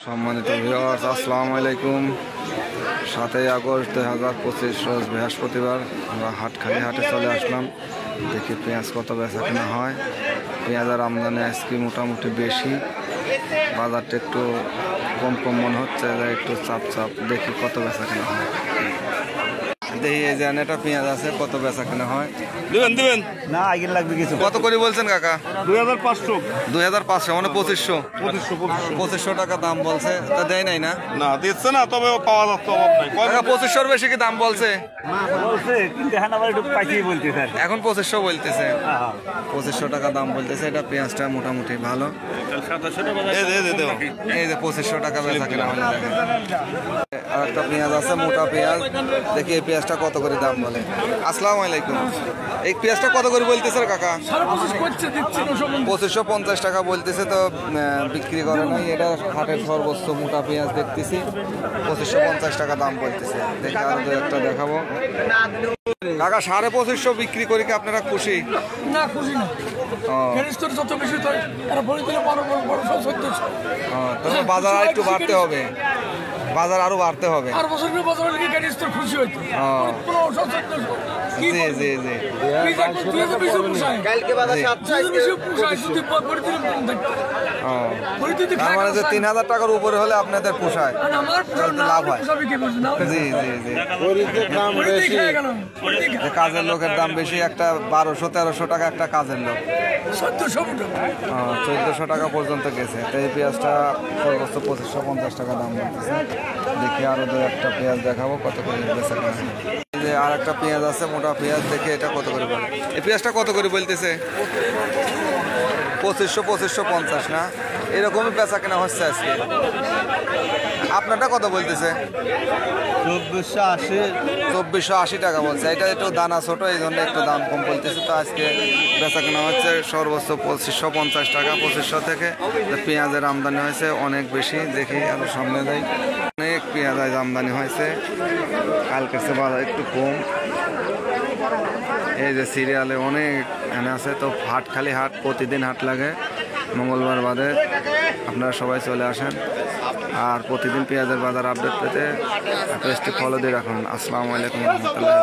সম্মানিত ভিউয়ার্স, আসসালামু আলাইকুম। 7 আগস্ট 2025 রোজ বৃহস্পতিবার আমরা হাটখালি হাটে চলে আসলাম। দেখি পেঁয়াজ কত বেচা কেনা হয়। পেঁয়াজের আমদানি আজকে মোটামুটি বেশি, বাজারটা একটু কম কম মনে হচ্ছে, একটু চাপ চাপ। দেখি কত বেচা কেনা হয়। দেখি এই যে একটা পেঁয়াজ আছে, কত বেচা কেনা হয়। দিবেন না আগে লাগবে কিছু। কত করে বলছেন কাকা? 2500 2500 মানে 2500 টাকা দাম বলছে। তা দেয় নাই না? না দিচ্ছে না, তবে পাওয়া যাচ্ছে অভাব নাই। 2500 বেশি কি দাম বলছে? বলছে কিন্তু এখন আবার একটু পাইতেই বলতে স্যার। এখন 2500 বলতেছে। 2500 টাকা দাম বলতেছে। এটা পেঁয়াজটা মোটামুটি ভালো। এই যে 2500 টাকা বেচা কেনা হলে। আর একটা পেঁয়াজ আছে, মোটা পেঁয়াজ। দেখি এই পেঁয়াজটা কত করে দাম বলে। আসসালামু আলাইকুম। এই পেঁয়াজটা কত করে বলতেছে কাকা? 2550 টাকা বলতেছে, তো বিক্রি করে নাই। এটা হাটের সর্বোচ্চ মোটা পেঁয়াজ দেখতেছি, 2550 টাকা দাম বলতেছে। দেখি আরো দু একটা দেখাবো। কাকা 2550 বিক্রি করে কি আপনারা খুশি? না, খুশি না। যত বেশি তবে বাজার আর একটু বাড়তে হবে, বাজার আরো বাড়তে হবে। আর বছরের বাজার খুশি হইতো। জি জি জি। তার মানে যে 3000 টাকার উপরে হলে আপনাদের পোষায়, লাভ হয়। জি জি জি। কাজের লোকের দাম বেশি, একটা 1200-1300 টাকা একটা কাজের লোক, 1400 টাকা পর্যন্ত গেছে। তো এই পেঁয়াজটা সর্বোচ্চ 2550 টাকা দাম বলতেছে। দেখি আরো দু একটা পেঁয়াজ দেখাবো কত করে বেচা কেনা। যে আর একটা পেঁয়াজ আছে, মোটা পেঁয়াজ। দেখে এটা কত করে বলে। এই পেঁয়াজটা কত করে বলতেছে? 2550 না? এরকমই বেচা কেনা হচ্ছে আজকে। আপনারটা কত বলতেছে? 2480 টাকা বলছে। এটা একটু দানা ছোট, এই জন্য একটু দাম কম বলতেছে। তো আজকে বেচা কেনা হচ্ছে সর্বোচ্চ 2550 টাকা। 2500 থেকে পেঁয়াজের আমদানি হয়েছে অনেক বেশি। দেখি আরো সামনে যাই। অনেক পেঁয়াজ আজ আমদানি হয়েছে, কালকের চেয়ে বাজার একটু কম। এই যে সিরিয়ালে অনেক এনে আছে। তো হাটখালি হাট প্রতিদিন হাট লাগে, মঙ্গলবার বাদে। আপনারা সবাই চলে আসেন। আর প্রতিদিন পেঁয়াজের বাজার আপডেট পেতে পেজটি ফলো দিয়ে রাখুন। আসসালামু আলাইকুম রহমতুল্লাহ।